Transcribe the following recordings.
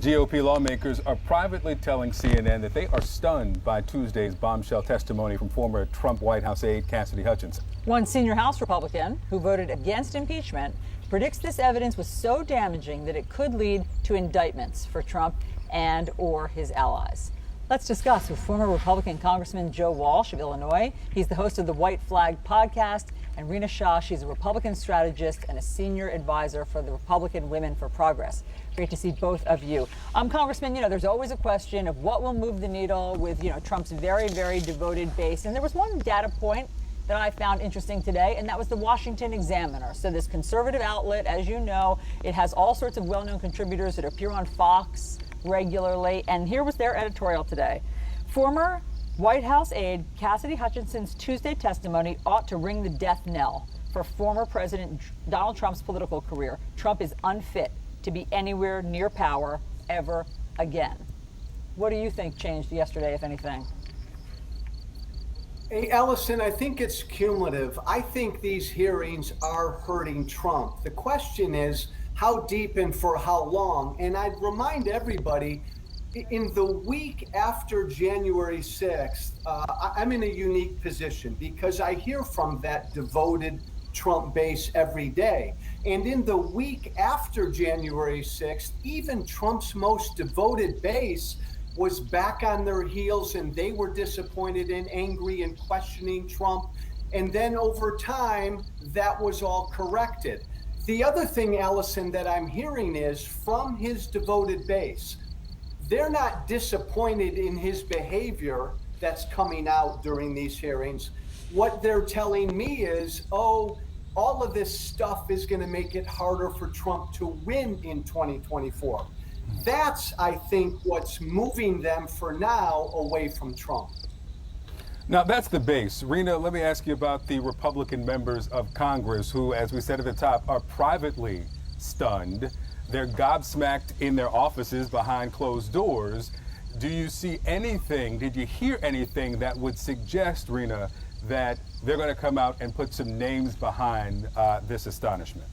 GOP lawmakers are privately telling CNN that they are stunned by Tuesday's bombshell testimony from former Trump White House aide Cassidy Hutchinson. One senior House Republican who voted against impeachment predicts this evidence was so damaging that it could lead to indictments for Trump and or his allies. Let's discuss with former Republican Congressman Joe Walsh of Illinois. He's the host of the White Flag podcast, and Rena Shah. She's a Republican strategist and a senior advisor for the Republican Women for Progress. Great to see both of you. Congressman, there's always a question of what will move the needle with, Trump's very, very devoted base. And there was one data point that I found interesting today, and that was the Washington Examiner. So this conservative outlet, as you know, it has all sorts of well-known contributors that appear on Fox regularly. And here was their editorial today. Former White House aide Cassidy Hutchinson's Tuesday testimony ought to ring the death knell for former President Donald Trump's political career. Trump is unfit to be anywhere near power ever again. What do you think changed yesterday, if anything? Hey, Ellison, I think it's cumulative. I think these hearings are hurting Trump. The question is how deep and for how long? And I'd remind everybody, in the week after January 6th, I'm in a unique position because I hear from that devoted Trump base every day. And in the week after January 6th, even Trump's most devoted base was back on their heels, and they were disappointed and angry and questioning Trump. And then over time, that was all corrected. The other thing, Ellison, that I'm hearing is from his devoted base, they're not disappointed in his behavior that's coming out during these hearings. What they're telling me is, all of this stuff is going to make it harder for Trump to win in 2024. That's, I think, what's moving them for now away from Trump. Now, that's the base. Rena, let me ask you about the Republican members of Congress who, as we said at the top, are privately stunned. They're gobsmacked in their offices behind closed doors. Do you see anything, did you hear anything that would suggest, Rena, that they're going to come out and put some names behind this astonishment?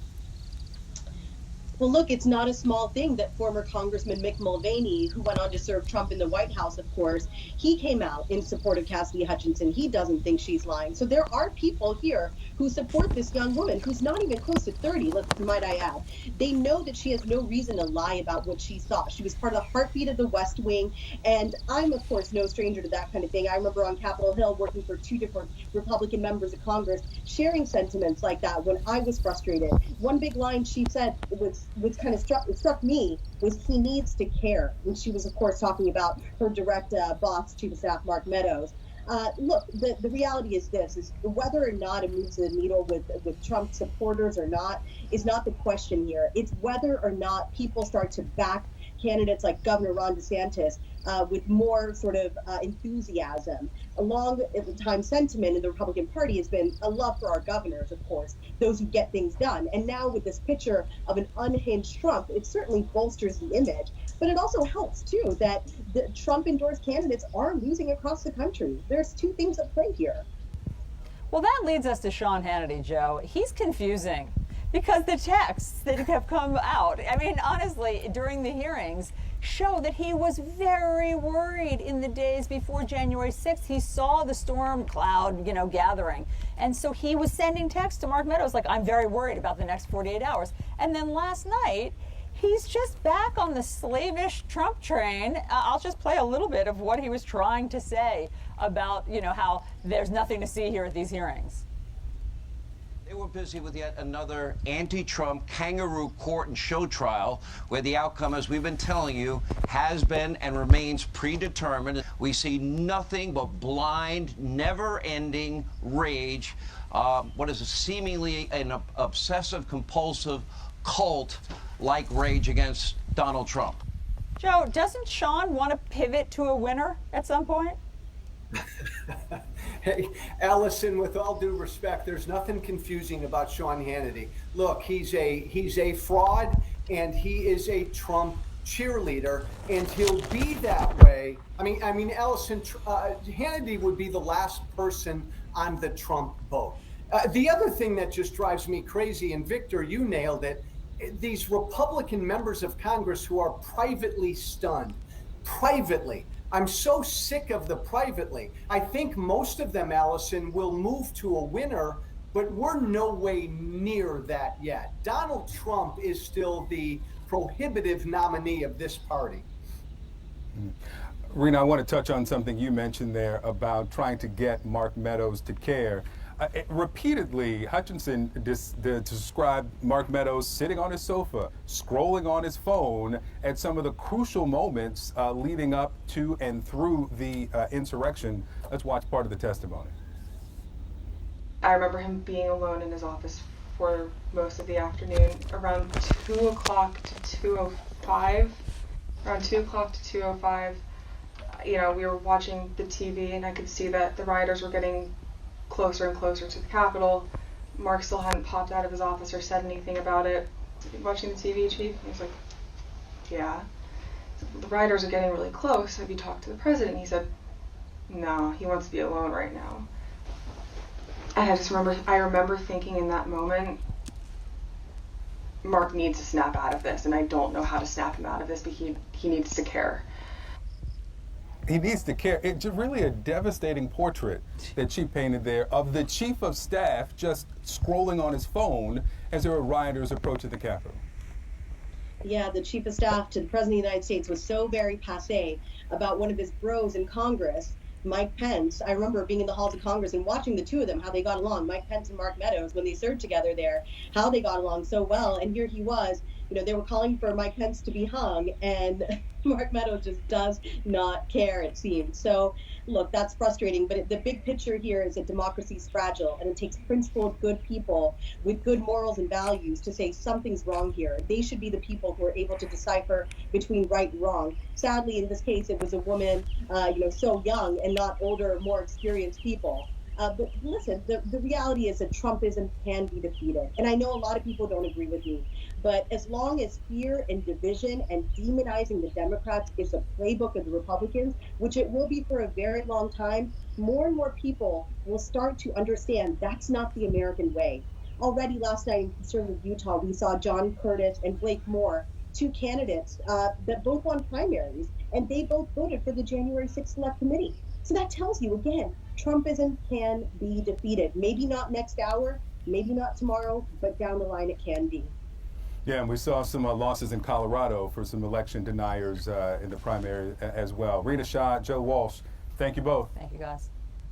Well, look, it's not a small thing that former Congressman Mick Mulvaney, who went on to serve Trump in the White House, of course, he came out in support of Cassidy Hutchinson. He doesn't think she's lying. So there are people here who support this young woman who's not even close to 30, might I add. They know that she has no reason to lie about what she saw. She was part of the heartbeat of the West Wing. And I'm, of course, no stranger to that kind of thing. I remember on Capitol Hill working for two different Republican members of Congress, sharing sentiments like that when I was frustrated. One big line she said was kind of struck me was he needs to care. And she was, of course, talking about her direct boss, Chief of Staff Mark Meadows. Look, the reality is this, is whether or not it moves the needle with Trump supporters or not is not the question here. It's whether or not people start to back candidates like Governor Ron DeSantis with more sort of enthusiasm. A long time sentiment in the Republican Party has been a love for our governors, of course, those who get things done. And now with this picture of an unhinged Trump, it certainly bolsters the image. But it also helps, too, that the Trump-endorsed candidates are losing across the country. There's two things at play here. Well, that leads us to Sean Hannity, Joe. He's confusing because the texts that have come out, I mean, honestly, during the hearings, show that he was very worried in the days before January 6th. He saw the storm cloud, gathering. And so he was sending texts to Mark Meadows like, I'm very worried about the next 48 hours. And then last night, he's just back on the slavish Trump train. I'll just play a little bit of what he was trying to say about, how there's nothing to see here at these hearings. They were busy with yet another anti-Trump kangaroo court and show trial where the outcome, as we've been telling you, has been and remains predetermined. We see nothing but blind, never-ending rage. What is seemingly an obsessive-compulsive cult-like rage against Donald Trump. Joe, doesn't Sean want to pivot to a winner at some point? Hey, Ellison, with all due respect, there's nothing confusing about Sean Hannity. Look, he's a fraud, and he is a Trump cheerleader, and he'll be that way. I mean, Ellison, Hannity would be the last person on the Trump boat. The other thing that just drives me crazy, and Victor, you nailed it, these Republican members of Congress who are privately stunned. Privately. I'm so sick of the privately. I think most of them, Allison, will move to a winner, but we're no way near that yet. Donald Trump is still the prohibitive nominee of this party. Rena, I want to touch on something you mentioned there about trying to get Mark Meadows to care. Repeatedly, Hutchinson described Mark Meadows sitting on his sofa, scrolling on his phone at some of the crucial moments leading up to and through the insurrection. Let's watch part of the testimony. I remember him being alone in his office for most of the afternoon, around 2 o'clock to 2:05. Around 2 o'clock to 2:05, you know, we were watching the TV and I could see that the rioters were getting closer and closer to the Capitol. Mark still hadn't popped out of his office or said anything about it. Watching the TV, Chief? He was like, yeah. The rioters are getting really close. Have you talked to the president? He said, no, he wants to be alone right now. And I remember thinking in that moment, Mark needs to snap out of this, and I don't know how to snap him out of this, but he needs to care. He needs to care. It's really a devastating portrait that she painted there of the chief of staff just scrolling on his phone as there were rioters approaching the Capitol. Yeah, the chief of staff to the president of the United States was so very passé about one of his bros in Congress, Mike Pence. I remember being in the halls of Congress and watching the two of them, how they got along, Mike Pence and Mark Meadows, when they served together there, how they got along so well. And here he was, you know, they were calling for Mike Pence to be hung, and Mark Meadows just does not care, it seems. So, look, that's frustrating, but the big picture here is that democracy is fragile, and it takes principled, good people with good morals and values to say something's wrong here. They should be the people who are able to decipher between right and wrong. Sadly, in this case, it was a woman, so young and not older, more experienced people. But listen, the reality is that Trumpism can be defeated. And I know a lot of people don't agree with me, but as long as fear and division and demonizing the Democrats is a playbook of the Republicans, which it will be for a very long time, more and more people will start to understand that's not the American way. Already last night in conservative Utah, we saw John Curtis and Blake Moore, two candidates that both won primaries, and they both voted for the January 6th Select Committee. So that tells you, again, Trumpism can be defeated. Maybe not next hour, maybe not tomorrow, but down the line it can be. Yeah, and we saw some losses in Colorado for some election deniers in the primary as well. Rita Shah, Joe Walsh, thank you both. Thank you, guys.